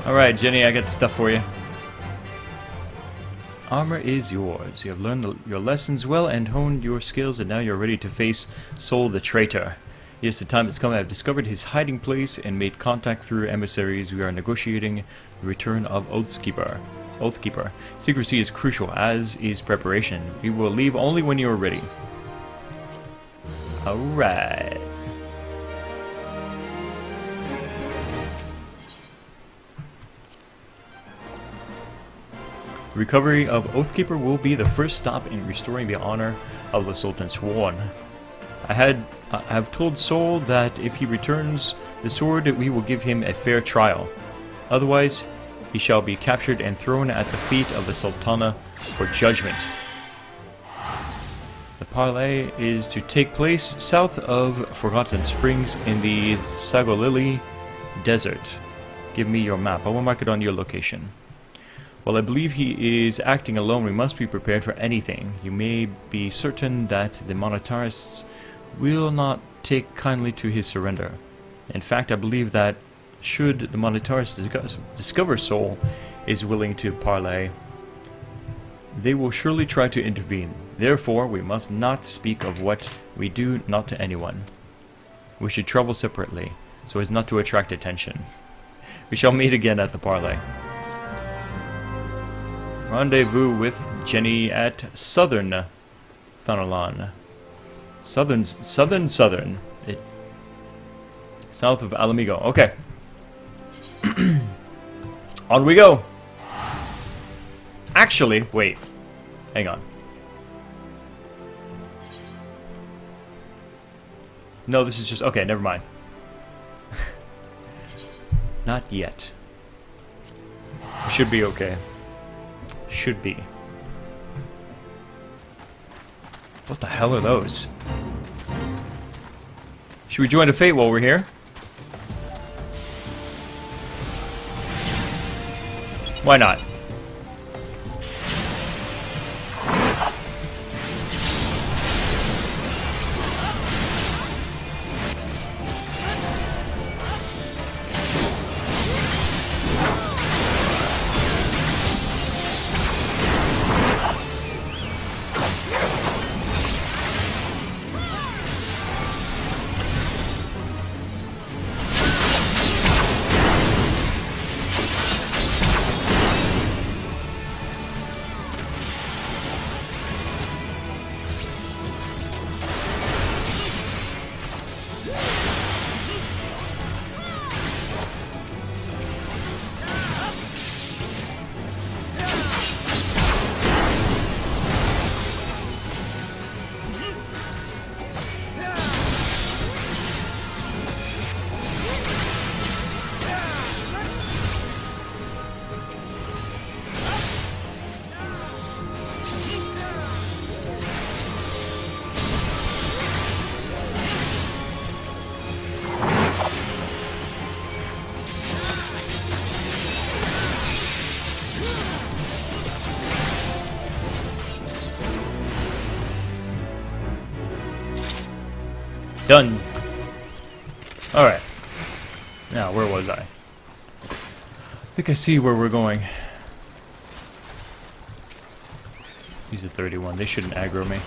Alright, Jenny, I got the stuff for you. Armor is yours. You have learned your lessons well and honed your skills, and now you're ready to face Sol the traitor. Yes, the time has come. I have discovered his hiding place and made contact through emissaries. We are negotiating the return of Oathkeeper. Secrecy is crucial, as is preparation. We will leave only when you are ready. Alright. Recovery of Oathkeeper will be the first stop in restoring the honor of the Sultan Sworn. I have told Sol that if he returns the sword, we will give him a fair trial. Otherwise, he shall be captured and thrown at the feet of the Sultana for judgment. The parley is to take place south of Forgotten Springs in the Sagolili Desert. Give me your map. I will mark it on your location. While I believe he is acting alone, we must be prepared for anything. You may be certain that the monetarists will not take kindly to his surrender. In fact, I believe that should the monetarists discover Sol is willing to parley, they will surely try to intervene. Therefore, we must not speak of what we do not to anyone. We should travel separately, so as not to attract attention. We shall meet again at the parley. Rendezvous with Jenny at Southern Thanalan. Southern. South of Alamigo. Okay. On we go. Actually, wait. Hang on. No, this is just... Okay, never mind. Not yet. Should be okay. Should be. What the hell are those? Should we join a fate while we're here? Why not? Done. Alright. Now, where was I? I think I see where we're going. He's a 31. They shouldn't aggro me.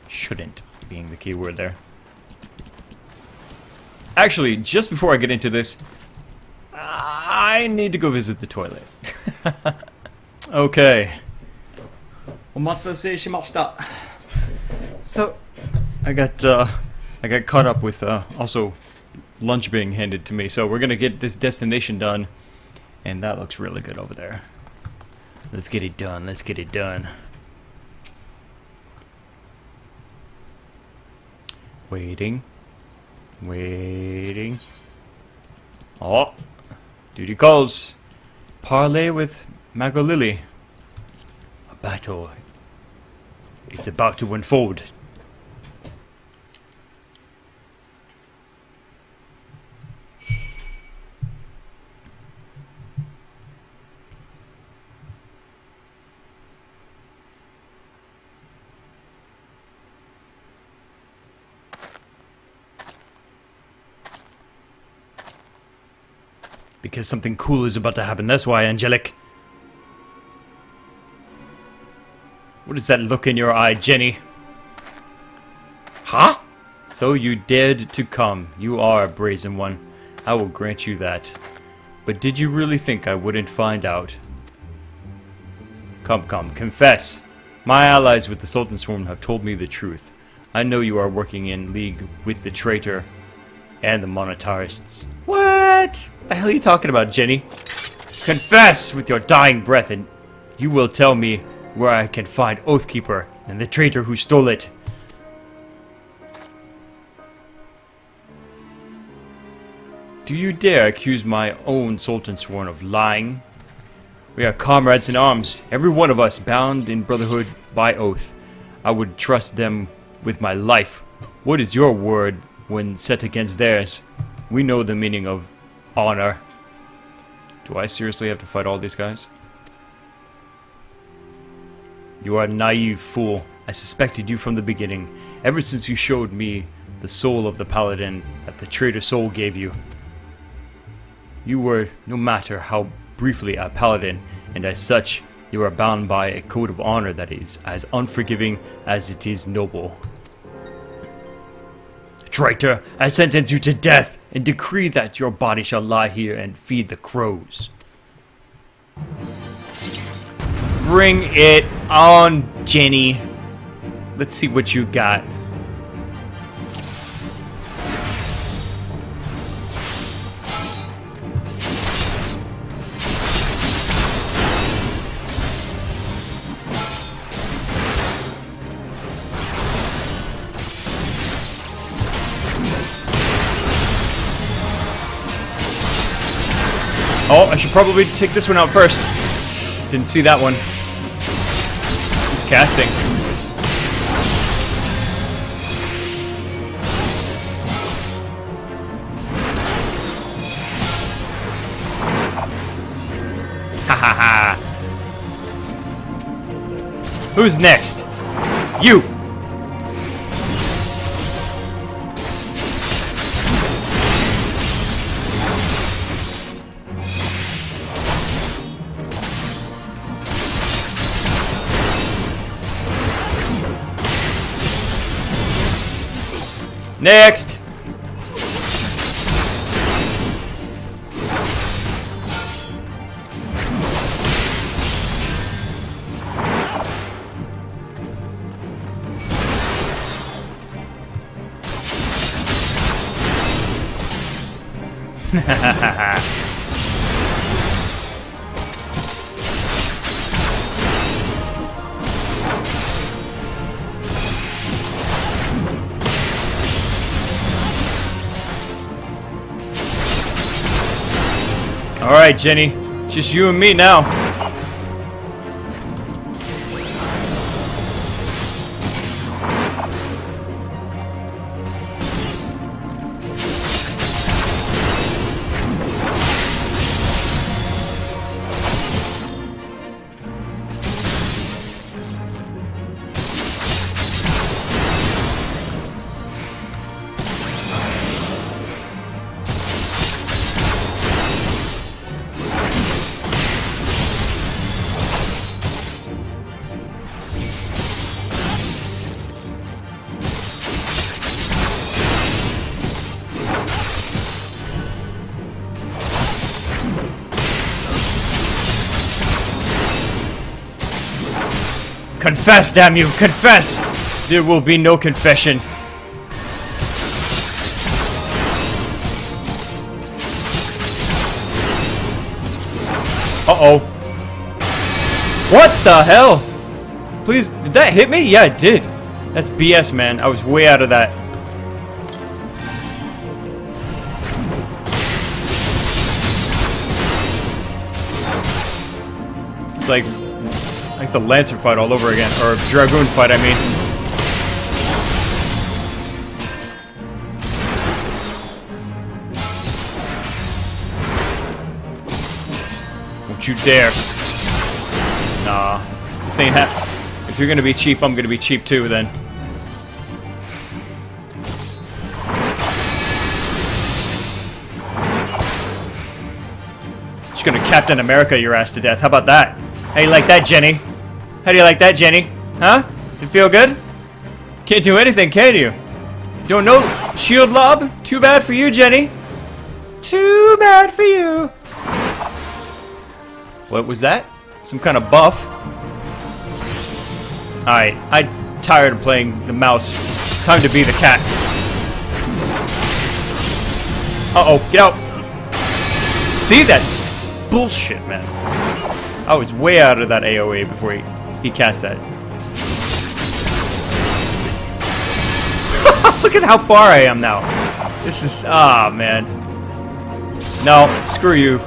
Shouldn't being the key word there. Actually, just before I get into this, I need to go visit the toilet. Okay. So, I got caught up with also lunch being handed to me, so we're gonna get this destination done, and that looks really good over there. Let's get it done. Let's get it done. Waiting. Waiting. Oh! Duty calls. Parley with Magolili. A battle is about to unfold. Because something cool is about to happen. That's why, Angelic. What is that look in your eye, Jenny? Huh? So you dared to come. You are a brazen one. I will grant you that. But did you really think I wouldn't find out? Come, come, confess. My allies with the Sultan Swarm have told me the truth. I know you are working in league with the traitor and the monetarists. What? The hell are you talking about, Jenny? Confess with your dying breath and you will tell me where I can find Oathkeeper and the traitor who stole it. Do you dare accuse my own Sultan Sworn of lying? We are comrades in arms, every one of us bound in brotherhood by oath. I would trust them with my life. What is your word when set against theirs? We know the meaning of honor. Do I seriously have to fight all these guys? You are a naive fool. I suspected you from the beginning, ever since you showed me the soul of the Paladin that the traitor soul gave you. You were, no matter how briefly, a Paladin, and as such, you are bound by a code of honor that is as unforgiving as it is noble. Traitor, I sentence you to death, and decree that your body shall lie here and feed the crows. Bring it on, Jenny. Let's see what you got. Oh, I should probably take this one out first. Didn't see that one. He's casting. Ha ha ha. Who's next? You! Next! Alright, Jenny. Just you and me now. Confess, damn you! Confess! There will be no confession. Uh-oh. What the hell? Please, did that hit me? Yeah, it did. That's BS, man. I was way out of that. It's like the Lancer fight all over again. Or Dragoon fight, I mean. Don't you dare. Nah. This ain't if you're gonna be cheap, I'm gonna be cheap too, then. gonna Captain America your ass to death. How about that? How you like that, Jenny? How do you like that, Jenny? Huh? Does it feel good? Can't do anything, can you? You don't know shield lob? Too bad for you, Jenny. Too bad for you. What was that? Some kind of buff? Alright, I'm tired of playing the mouse. Time to be the cat. Uh-oh, get out. See, that's bullshit, man. I was way out of that AoE before he cast that. Look at how far I am now. This is... ah, man. No, screw you.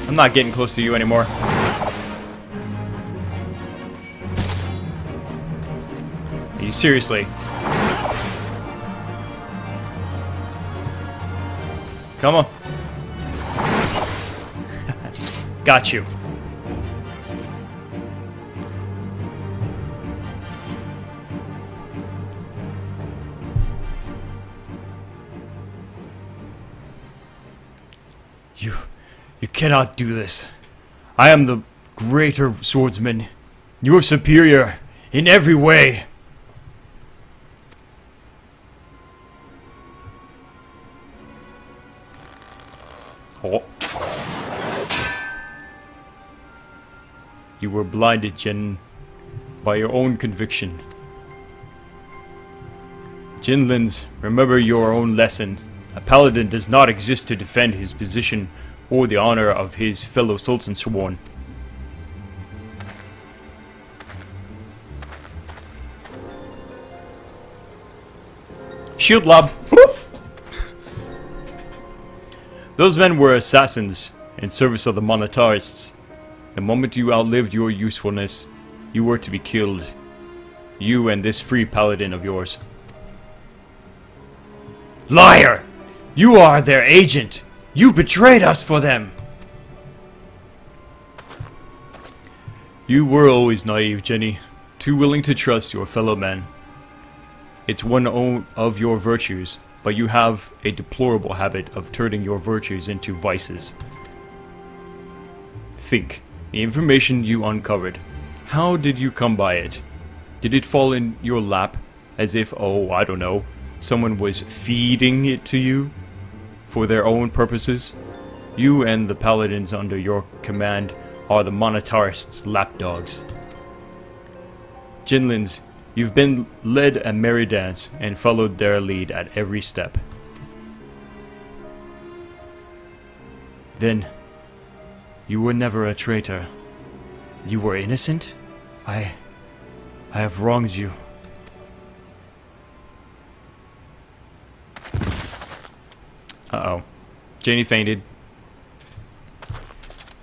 I'm not getting close to you anymore. Are you seriously? Come on. Got you. You cannot do this. I am the greater swordsman. You are superior in every way. Oh. You were blinded, Jin, by your own conviction. Jinlins, remember your own lesson. A paladin does not exist to defend his position or the honor of his fellow Sultan Sworn. Shield lob. Those men were assassins in service of the monetarists. The moment you outlived your usefulness, you were to be killed. You and this free paladin of yours. Liar! You are their agent! You betrayed us for them! You were always naive, Jenny. Too willing to trust your fellow men. It's one of your virtues, but you have a deplorable habit of turning your virtues into vices. Think. The information you uncovered. How did you come by it? Did it fall in your lap as if, oh, I don't know, someone was feeding it to you for their own purposes? You and the paladins under your command are the monetarists' lapdogs. Jinlins, you've been led a merry dance and followed their lead at every step. Then, you were never a traitor. You were innocent? I have wronged you. Uh-oh. Janie fainted.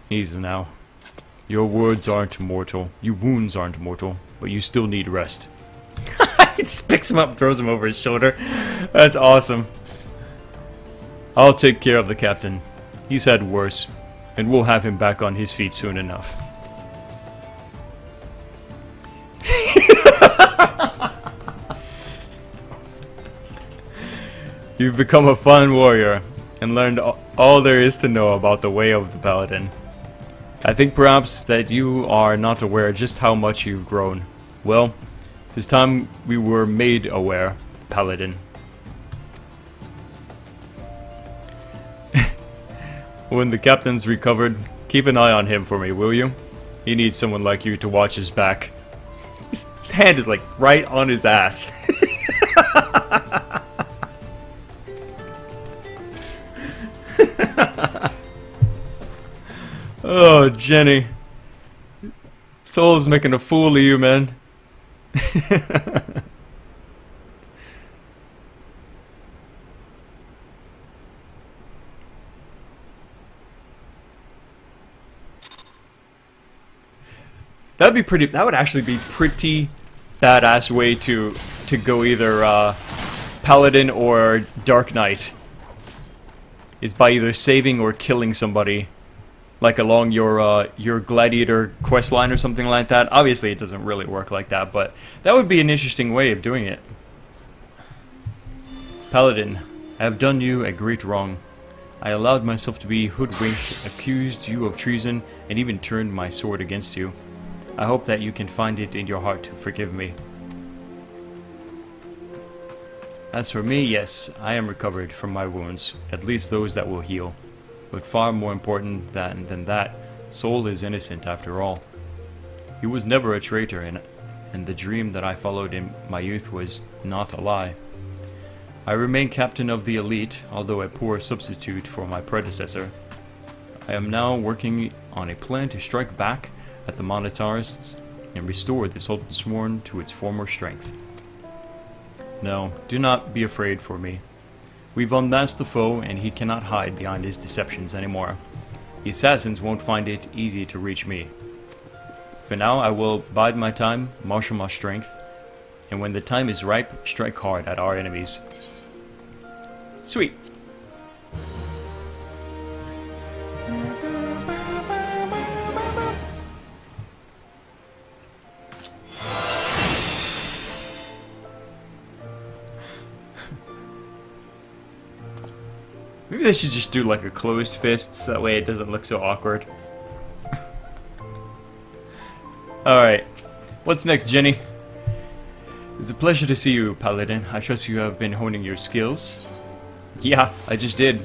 Easy now. Your words aren't mortal. Your wounds aren't mortal. But you still need rest. He just picks him up and throws him over his shoulder. That's awesome. I'll take care of the captain. He's had worse. And we'll have him back on his feet soon enough. You've become a fine warrior and learned all there is to know about the way of the paladin. I think perhaps that you are not aware just how much you've grown. Well, it's time we were made aware, paladin. When the captain's recovered, keep an eye on him for me, will you? He needs someone like you to watch his back. His hand is like right on his ass. Oh, Jenny. Soul's making a fool of you, man. That'd be pretty. That would actually be pretty badass way to go either Paladin or Dark Knight. Is by either saving or killing somebody, like along your gladiator quest line or something like that. Obviously, it doesn't really work like that, but that would be an interesting way of doing it. Paladin, I have done you a great wrong. I allowed myself to be hoodwinked, accused you of treason, and even turned my sword against you. I hope that you can find it in your heart to forgive me. As for me, yes, I am recovered from my wounds, at least those that will heal. But far more important than that, Sol is innocent after all. He was never a traitor, and the dream that I followed in my youth was not a lie. I remain captain of the elite, although a poor substitute for my predecessor. I am now working on a plan to strike back at the monetarists and restore the Sultan Sworn to its former strength. No, do not be afraid for me. We've unmasked the foe, and he cannot hide behind his deceptions anymore. The assassins won't find it easy to reach me. For now, I will bide my time, marshal my strength, and when the time is ripe, strike hard at our enemies. Sweet! Maybe they should just do like a closed fist, so that way it doesn't look so awkward. Alright, what's next, Jenny? It's a pleasure to see you, Paladin. I trust you have been honing your skills. Yeah, I just did.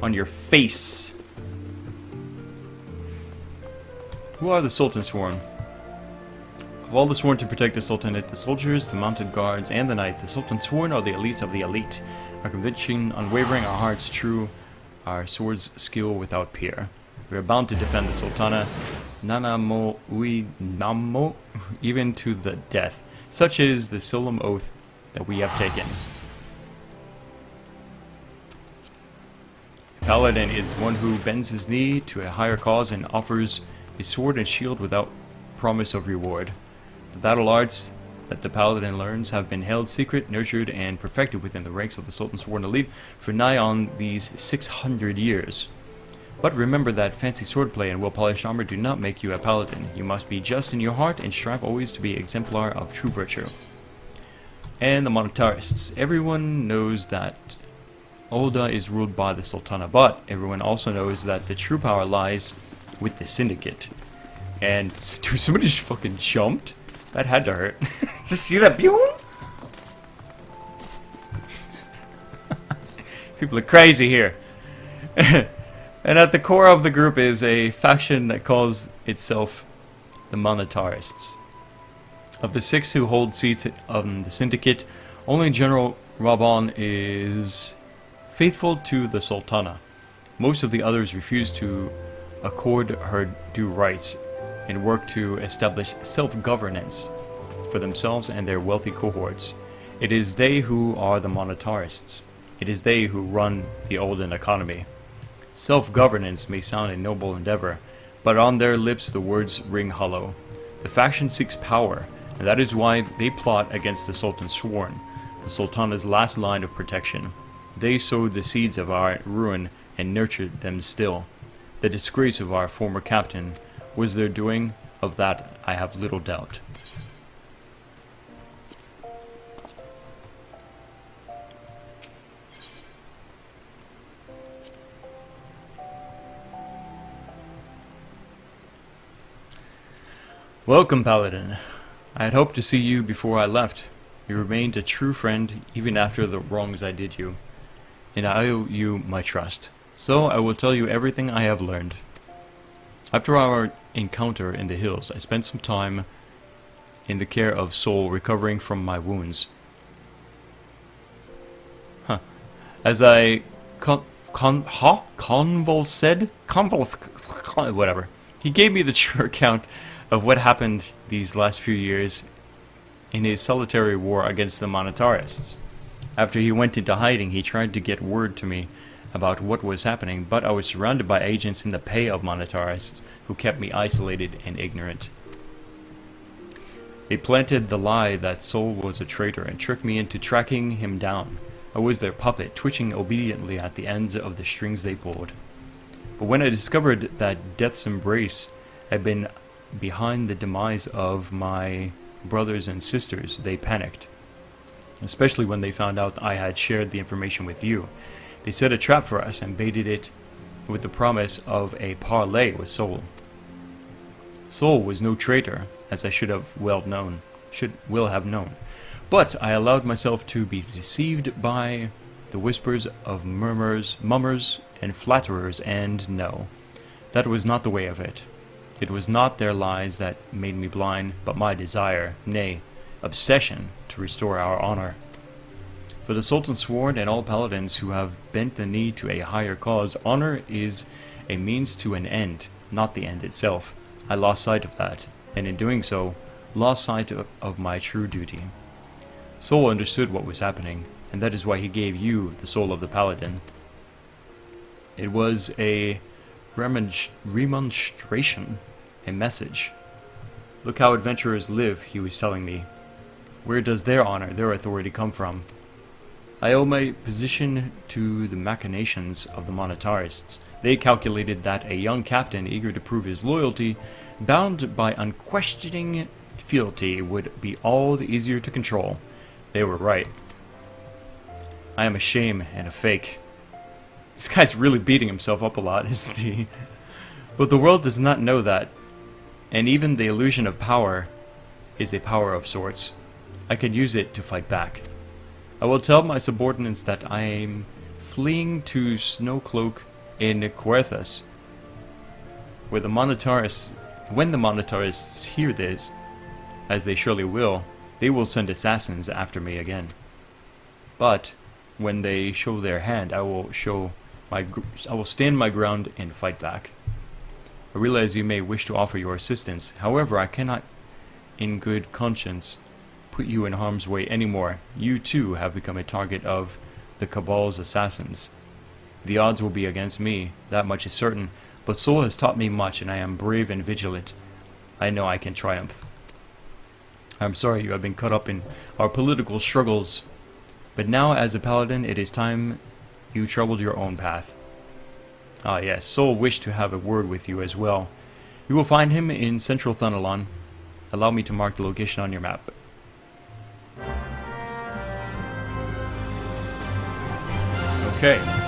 On your face. Who are the Sultan Sworn? Of all the sworn to protect the Sultanate, the soldiers, the mounted guards, and the knights, the Sultan Sworn are the elites of the elite. Our conviction unwavering, our hearts true, our swords skill without peer. We are bound to defend the Sultana, Nanamo Ui Namo, even to the death. Such is the solemn oath that we have taken. Paladin is one who bends his knee to a higher cause and offers his sword and shield without promise of reward. The battle arts that the Paladin learns have been held secret, nurtured, and perfected within the ranks of the Sultan Sworn Elite for nigh on these 600 years. But remember that fancy swordplay and well-polished armor do not make you a Paladin. You must be just in your heart and strive always to be exemplar of true virtue. And the monetarists. Everyone knows that Olda is ruled by the Sultana, but everyone also knows that the true power lies with the Syndicate. And dude, somebody just fucking jumped. That had to hurt. Just see that? People are crazy here. And at the core of the group is a faction that calls itself the Monetarists. Of the 6 who hold seats on the Syndicate, only General Raban is faithful to the Sultana. Most of the others refuse to accord her due rights and work to establish self-governance for themselves and their wealthy cohorts. It is they who are the monetarists. It is they who run the Olden economy. Self-governance may sound a noble endeavor, but on their lips the words ring hollow. The faction seeks power, and that is why they plot against the Sultan Sworn, the Sultana's last line of protection. They sowed the seeds of our ruin and nurtured them still. The disgrace of our former captain was their doing. Of that I have little doubt. Welcome, Paladin. I had hoped to see you before I left. You remained a true friend even after the wrongs I did you, and I owe you my trust. So I will tell you everything I have learned. After our encounter in the hills, I spent some time in the care of Sol, recovering from my wounds. As I whatever. He gave me the true account of what happened these last few years in his solitary war against the Monetarists. After he went into hiding, he tried to get word to me about what was happening, but I was surrounded by agents in the pay of Monetarists who kept me isolated and ignorant. They planted the lie that Sol was a traitor and tricked me into tracking him down. I was their puppet, twitching obediently at the ends of the strings they pulled. But when I discovered that Death's Embrace had been behind the demise of my brothers and sisters, they panicked. Especially when they found out I had shared the information with you. They set a trap for us and baited it with the promise of a parley with Sol. Sol was no traitor, as I should have well have known. But I allowed myself to be deceived by the whispers of mummers, and flatterers, and no, that was not the way of it. It was not their lies that made me blind, but my desire, nay, obsession, to restore our honor. For the Sultan sworn and all paladins who have bent the knee to a higher cause, honor is a means to an end, not the end itself. I lost sight of that, and in doing so, lost sight of my true duty. Sol understood what was happening, and that is why he gave you the soul of the Paladin. It was a remonstration, a message. Look how adventurers live, he was telling me. Where does their honor, their authority come from? I owe my position to the machinations of the monetarists. They calculated that a young captain eager to prove his loyalty, bound by unquestioning fealty, would be all the easier to control. They were right. I am a shame and a fake. This guy's really beating himself up a lot, isn't he? But the world does not know that. And even the illusion of power is a power of sorts. I could use it to fight back. I will tell my subordinates that I am fleeing to Snowcloak in Querthus. When the monetarists hear this, as they surely will, they will send assassins after me again. But when they show their hand, I will stand my ground and fight back. I realize you may wish to offer your assistance. However, I cannot, in good conscience, put you in harm's way anymore. You too have become a target of the Cabal's assassins. The odds will be against me, that much is certain, but Sol has taught me much, and I am brave and vigilant. I know I can triumph. I am sorry you have been caught up in our political struggles, but now as a paladin it is time you troubled your own path. Ah yes, Sol wished to have a word with you as well. You will find him in central Thunalon. Allow me to mark the location on your map. Okay.